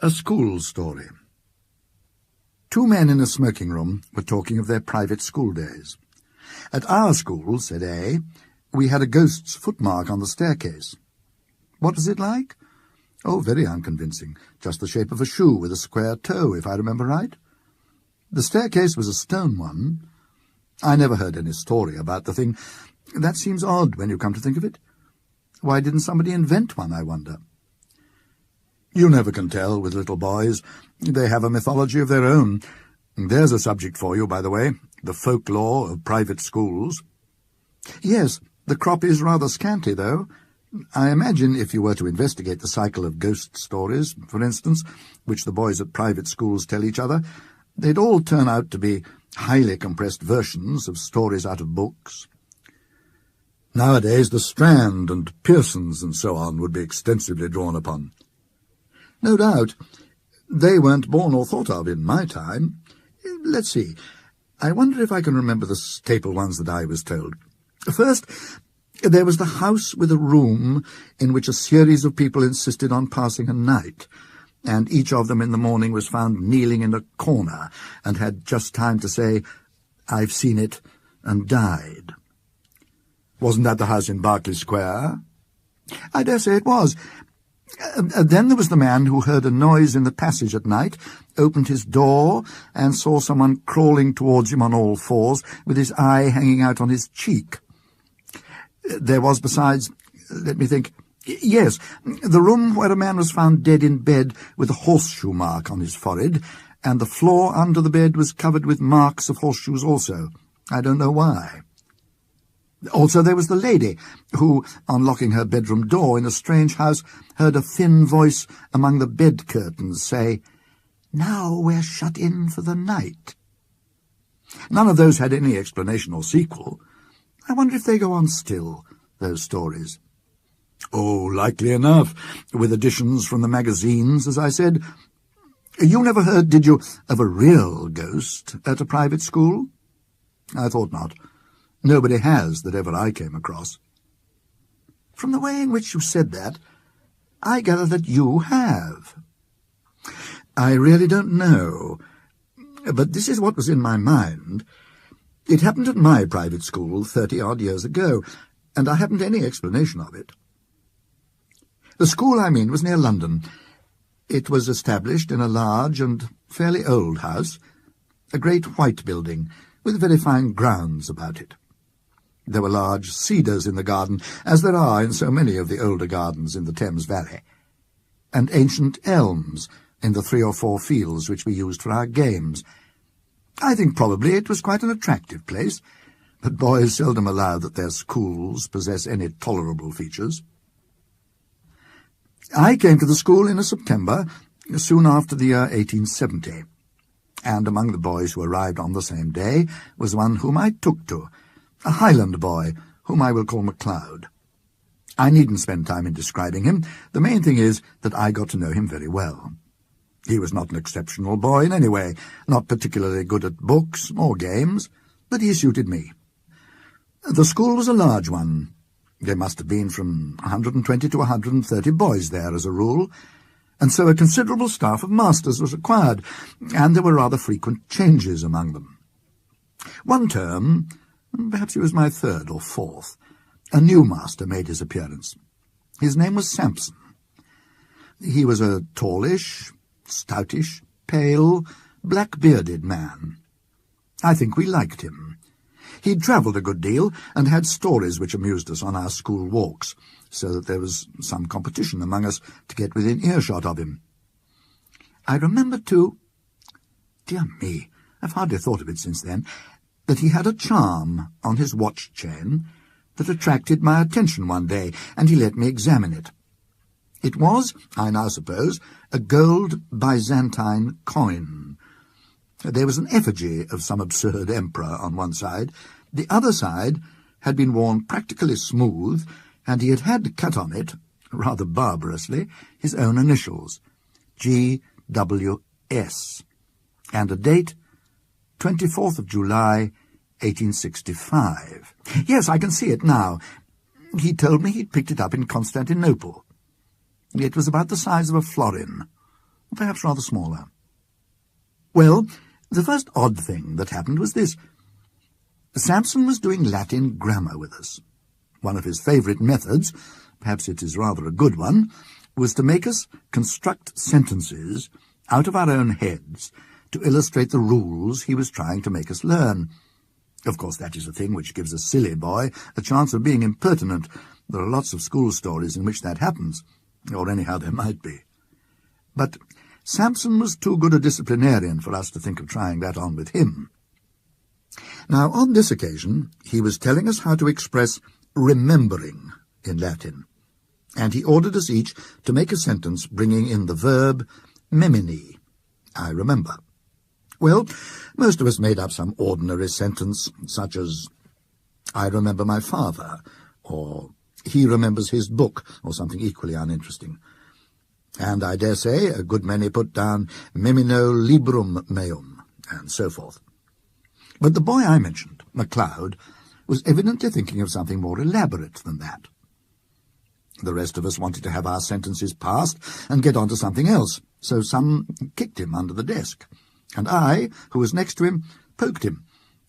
A school story. Two men in a smoking room were talking of their private school days. At our school, said A, we had a ghost's footmark on the staircase. What was it like? Oh, very unconvincing. Just the shape of a shoe with a square toe, if I remember right. The staircase was a stone one. I never heard any story about the thing. That seems odd when you come to think of it. Why didn't somebody invent one, I wonder? You never can tell with little boys. They have a mythology of their own. There's a subject for you, by the way, the folklore of private schools. Yes, the crop is rather scanty, though. I imagine if you were to investigate the cycle of ghost stories, for instance, which the boys at private schools tell each other, they'd all turn out to be highly compressed versions of stories out of books. Nowadays the Strand and Pearson's and so on would be extensively drawn upon. No doubt. They weren't born or thought of in my time. Let's see. I wonder if I can remember the staple ones that I was told. First, there was the house with a room in which a series of people insisted on passing a night, and each of them in the morning was found kneeling in a corner and had just time to say, "I've seen it," and died. Wasn't that the house in Berkeley Square? I dare say it was. Then there was the man who heard a noise in the passage at night, opened his door, and saw someone crawling towards him on all fours, with his eye hanging out on his cheek. There was, besides, let me think, yes, the room where a man was found dead in bed with a horseshoe mark on his forehead, and the floor under the bed was covered with marks of horseshoes also. I don't know why. Also there was the lady who, on locking her bedroom door in a strange house, heard a thin voice among the bed curtains say, "Now we're shut in for the night." None of those had any explanation or sequel. I wonder if they go on still, those stories. Oh, likely enough, with additions from the magazines, as I said. You never heard, did you, of a real ghost at a private school? I thought not. Nobody has that ever I came across. From the way in which you said that, I gather that you have. I really don't know, but this is what was in my mind. It happened at my private school 30-odd years ago, and I haven't any explanation of it. The school, I mean, was near London. It was established in a large and fairly old house, a great white building, with very fine grounds about it. There were large cedars in the garden, as there are in so many of the older gardens in the Thames Valley, and ancient elms in the 3 or 4 fields which we used for our games. I think probably it was quite an attractive place, but boys seldom allow that their schools possess any tolerable features. I came to the school in September, soon after the year 1870, and among the boys who arrived on the same day was one whom I took to, a Highland boy, whom I will call MacLeod. I needn't spend time in describing him. The main thing is that I got to know him very well. He was not an exceptional boy in any way, not particularly good at books or games, but he suited me. The school was a large one. There must have been from 120 to 130 boys there as a rule, and so a considerable staff of masters was required, and there were rather frequent changes among them. One term, perhaps it was my 3rd or 4th, a new master made his appearance. His name was Sampson. He was a tallish, stoutish, pale, black-bearded man. I think we liked him. He'd travelled a good deal and had stories which amused us on our school walks, so that there was some competition among us to get within earshot of him. I remember, too, dear me, I've hardly thought of it since then, that he had a charm on his watch-chain that attracted my attention one day, and he let me examine it. It was, I now suppose, a gold Byzantine coin. There was an effigy of some absurd emperor on one side. The other side had been worn practically smooth, and he had had cut on it, rather barbarously, his own initials, G.W.S., and a date, 24th of July, 1865. Yes, I can see it now. He told me he'd picked it up in Constantinople. It was about the size of a florin. perhaps rather smaller. Well, the first odd thing that happened was this. Samson was doing Latin grammar with us. One of his favourite methods, perhaps it is rather a good one, was to make us construct sentences out of our own heads to illustrate the rules he was trying to make us learn. Of course, that is a thing which gives a silly boy a chance of being impertinent. There are lots of school stories in which that happens, or anyhow there might be. But Samson was too good a disciplinarian for us to think of trying that on with him. Now, on this occasion, he was telling us how to express remembering in Latin, and he ordered us each to make a sentence bringing in the verb memini, I remember. Well, most of us made up some ordinary sentence, such as, I remember my father, or he remembers his book, or something equally uninteresting. And I dare say a good many put down memino librum meum, and so forth. But the boy I mentioned, MacLeod, was evidently thinking of something more elaborate than that. The rest of us wanted to have our sentences passed and get on to something else, so some kicked him under the desk, and I, who was next to him, poked him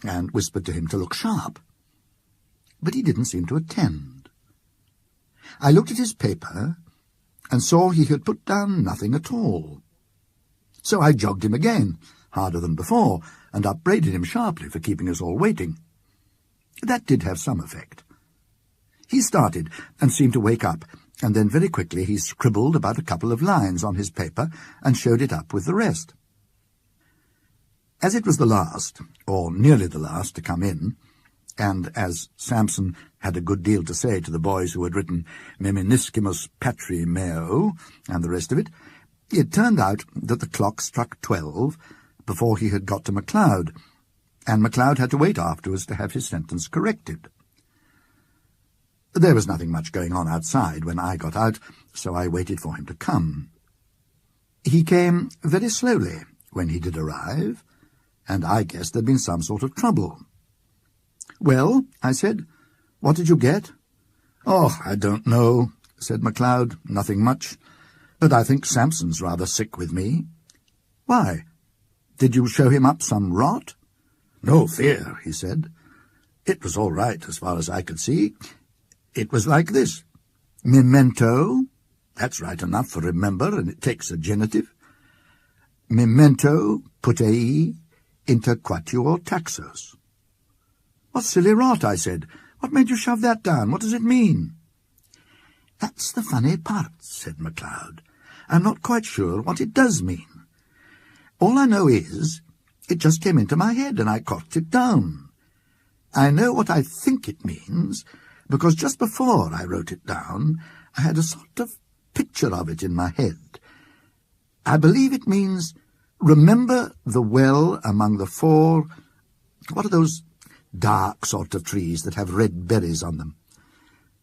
and whispered to him to look sharp. But he didn't seem to attend. I looked at his paper and saw he had put down nothing at all. So I jogged him again, harder than before, and upbraided him sharply for keeping us all waiting. That did have some effect. He started and seemed to wake up, and then very quickly he scribbled about a couple of lines on his paper and showed it up with the rest. As it was the last, or nearly the last, to come in, and as Samson had a good deal to say to the boys who had written Meminiscimus Patri Meo and the rest of it, it turned out that the clock struck 12 before he had got to MacLeod, and MacLeod had to wait afterwards to have his sentence corrected. There was nothing much going on outside when I got out, so I waited for him to come. He came very slowly when he did arrive, and I guessed there'd been some sort of trouble. "Well," I said, "what did you get?" "Oh, I don't know," said MacLeod, "nothing much. But I think Samson's rather sick with me." "Why? Did you show him up some rot?" "No fear," he said. "It was all right as far as I could see. It was like this. Memento, that's right enough for remember, and it takes a genitive. Memento putei inter quatuor taxos." "What silly rot," I said. "What made you shove that down? What does it mean?" "That's the funny part," said MacLeod. "I'm not quite sure what it does mean. All I know is, it just came into my head and I corked it down. I know what I think it means, because just before I wrote it down, I had a sort of picture of it in my head. I believe it means, remember the well among the four, what are those dark sort of trees that have red berries on them?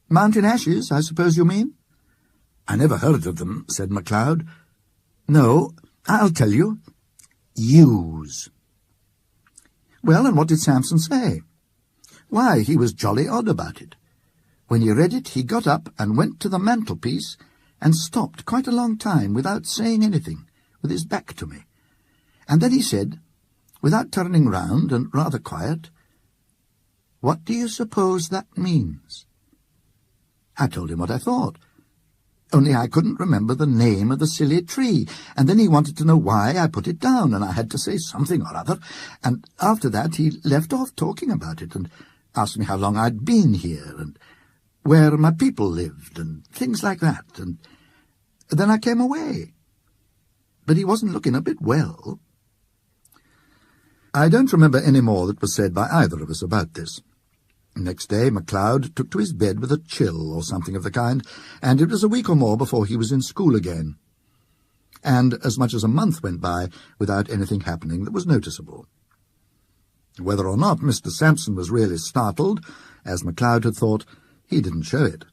Mountain ashes, I suppose you mean?" "I never heard of them," said MacLeod. "No, I'll tell you. Yews." "Well, and what did Samson say?" "Why, he was jolly odd about it. When he read it, he got up and went to the mantelpiece and stopped quite a long time without saying anything, with his back to me. And then he said, without turning round and rather quiet, 'What do you suppose that means?' I told him what I thought, only I couldn't remember the name of the silly tree, and then he wanted to know why I put it down, and I had to say something or other, and after that he left off talking about it, and asked me how long I'd been here, and where my people lived, and things like that, and then I came away. But he wasn't looking a bit well." I don't remember any more that was said by either of us about this. Next day MacLeod took to his bed with a chill or something of the kind, and it was a week or more before he was in school again. And as much as a month went by without anything happening that was noticeable. Whether or not Mr. Samson was really startled, as MacLeod had thought, he didn't show it.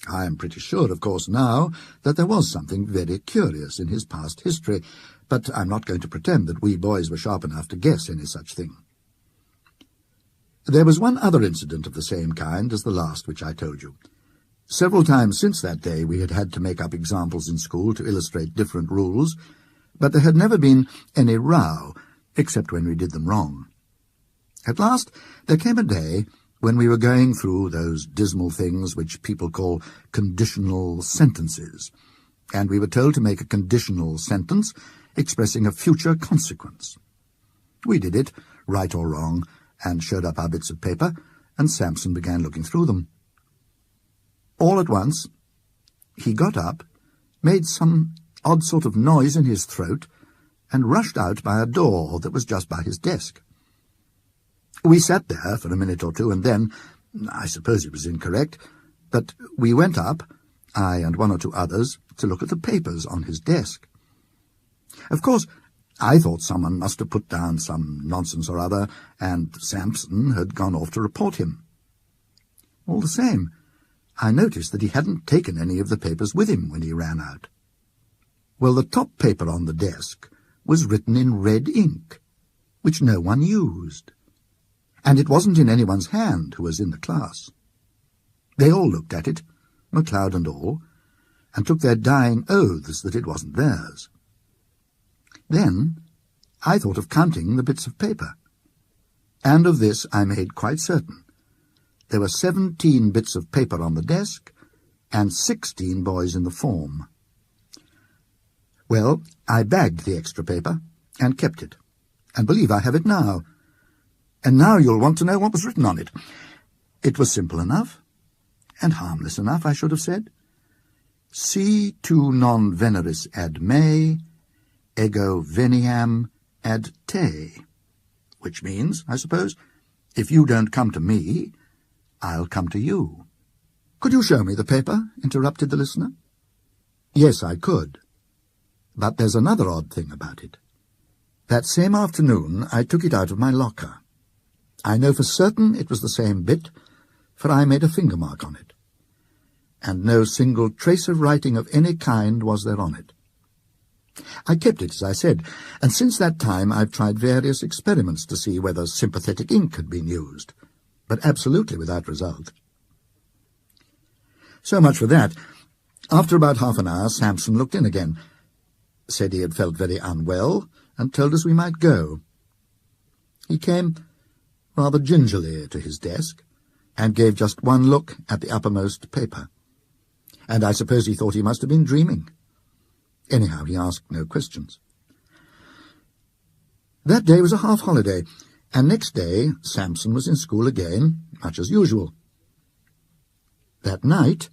I am pretty sure, of course, now that there was something very curious in his past history, but I'm not going to pretend that we boys were sharp enough to guess any such thing. There was one other incident of the same kind as the last which I told you. Several times since that day we had had to make up examples in school to illustrate different rules, but there had never been any row, except when we did them wrong. At last there came a day when we were going through those dismal things which people call conditional sentences, and we were told to make a conditional sentence expressing a future consequence. We did it, right or wrong, and showed up our bits of paper, and Samson began looking through them. All at once he got up, made some odd sort of noise in his throat, and rushed out by a door that was just by his desk. We sat there for a minute or two, and then, I suppose it was incorrect, but we went up, I and one or two others, to look at the papers on his desk. Of course, I thought someone must have put down some nonsense or other, and Samson had gone off to report him. All the same, I noticed that he hadn't taken any of the papers with him when he ran out. Well, the top paper on the desk was written in red ink, which no one used, and it wasn't in anyone's hand who was in the class. They all looked at it, MacLeod and all, and took their dying oaths that it wasn't theirs. Then I thought of counting the bits of paper, and of this I made quite certain. There were 17 bits of paper on the desk, and 16 boys in the form. Well, I bagged the extra paper, and kept it, and believe I have it now. And now you'll want to know what was written on it. It was simple enough, and harmless enough, I should have said. Si tu non veneris ad me, ego veniam ad te, which means, I suppose, if you don't come to me, I'll come to you. Could you show me the paper? Interrupted the listener. Yes, I could. But there's another odd thing about it. That same afternoon I took it out of my locker. I know for certain it was the same bit, for I made a finger mark on it. And no single trace of writing of any kind was there on it. I kept it, as I said, and since that time I've tried various experiments to see whether sympathetic ink had been used, but absolutely without result. So much for that. After about half an hour, Samson looked in again, said he had felt very unwell, and told us we might go. He came rather gingerly to his desk, and gave just one look at the uppermost paper, and I suppose he thought he must have been dreaming. Anyhow, he asked no questions. That day was a half-holiday, and next day Samson was in school again, much as usual. That night,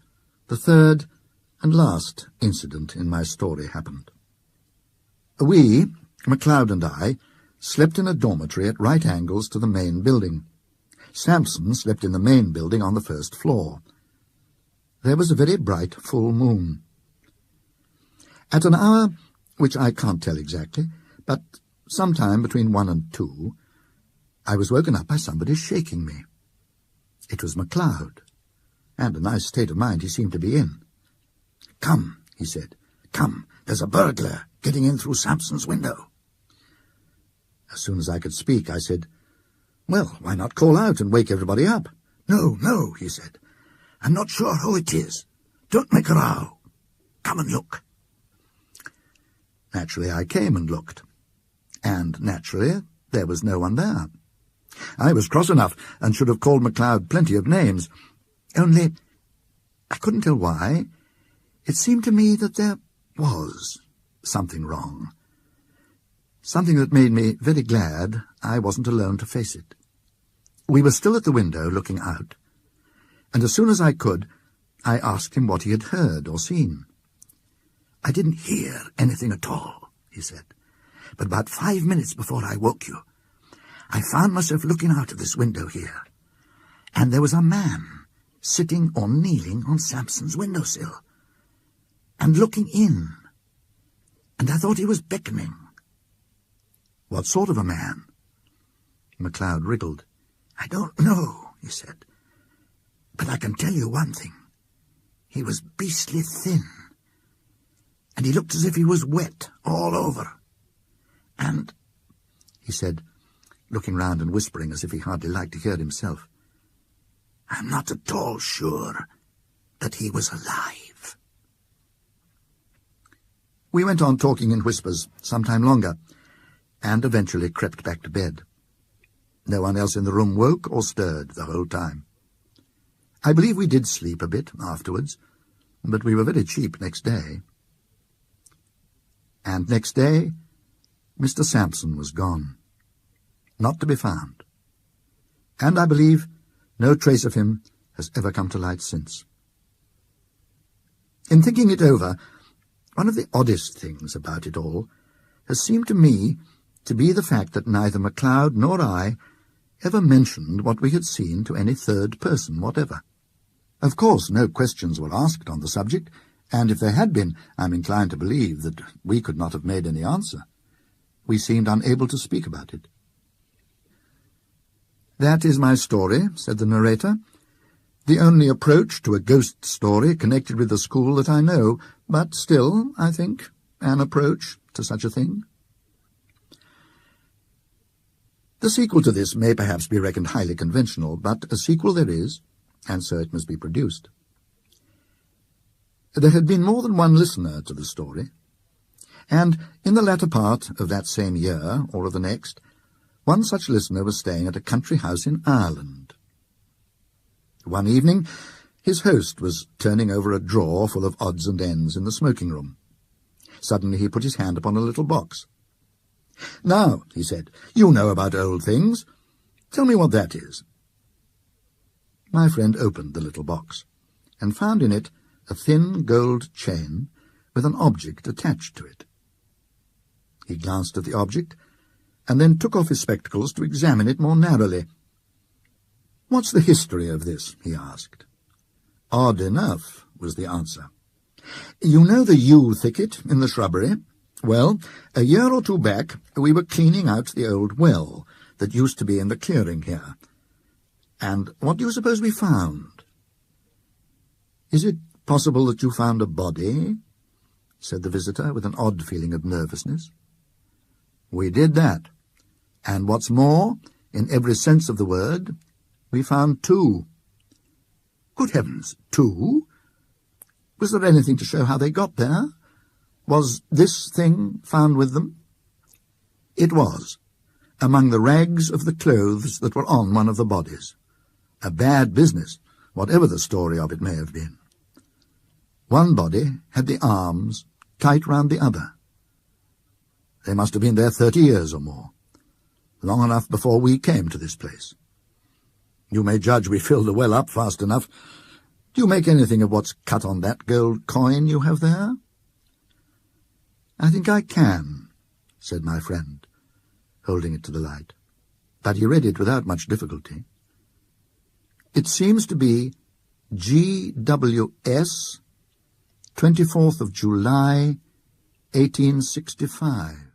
the third and last incident in my story happened. We, MacLeod and I, slept in a dormitory at right angles to the main building. Samson slept in the main building on the first floor. There was a very bright full moon. At an hour, which I can't tell exactly, but sometime between 1 and 2, I was woken up by somebody shaking me. It was MacLeod, and a nice state of mind he seemed to be in. "Come," he said, "come, there's a burglar getting in through Samson's window." As soon as I could speak, I said, "Well, why not call out and wake everybody up?" "No, no," he said. "I'm not sure who it is. Don't make a row. Come and look." Naturally, I came and looked, and naturally, there was no one there. I was cross enough, and should have called MacLeod plenty of names. Only, I couldn't tell why, it seemed to me that there was something wrong. Something that made me very glad I wasn't alone to face it. We were still at the window looking out, and as soon as I could, I asked him what he had heard or seen. "I didn't hear anything at all," he said, "but about 5 minutes before I woke you, I found myself looking out of this window here, and there was a man sitting or kneeling on Samson's windowsill, and looking in, and I thought he was beckoning." "What sort of a man?" MacLeod wriggled. "I don't know," he said, "but I can tell you one thing. He was beastly thin, and he looked as if he was wet all over. And," he said, looking round and whispering as if he hardly liked to hear himself, "I'm not at all sure, that he was alive. We went on talking in whispers some time longer, and eventually crept back to bed. No one else in the room woke or stirred the whole time. I believe we did sleep a bit afterwards, but we were very cheap next day. And next day, Mr. Sampson was gone, not to be found. And I believe no trace of him has ever come to light since. In thinking it over, one of the oddest things about it all has seemed to me to be the fact that neither MacLeod nor I ever mentioned what we had seen to any third person whatever. Of course, no questions were asked on the subject, and if there had been, I'm inclined to believe that we could not have made any answer. We seemed unable to speak about it. "That is my story," said the narrator. "The only approach to a ghost story connected with the school that I know, but still, I think, an approach to such a thing." The sequel to this may perhaps be reckoned highly conventional, but a sequel there is, and so it must be produced. There had been more than one listener to the story, and in the latter part of that same year, or of the next, one such listener was staying at a country house in Ireland. One evening, his host was turning over a drawer full of odds and ends in the smoking room. Suddenly he put his hand upon a little box. "Now," he said, "you know about old things. Tell me what that is." My friend opened the little box, and found in it a thin gold chain with an object attached to it. He glanced at the object, and then took off his spectacles to examine it more narrowly. "What's the history of this?" he asked. "Odd enough," was the answer. "You know the yew thicket in the shrubbery? Well, a year or two back we were cleaning out the old well that used to be in the clearing here. And what do you suppose we found?" "Is it possible that you found a body?" said the visitor with an odd feeling of nervousness. "We did that. And what's more, in every sense of the word, we found two." "Good heavens, two? Was there anything to show how they got there? Was this thing found with them?" "It was, among the rags of the clothes that were on one of the bodies. A bad business, whatever the story of it may have been. One body had the arms tight round the other. They must have been there 30 years or more, long enough before we came to this place. You may judge we filled the well up fast enough. Do you make anything of what's cut on that gold coin you have there?" "I think I can," said my friend, holding it to the light. But he read it without much difficulty. "It seems to be GWS, 24th of July, 1865.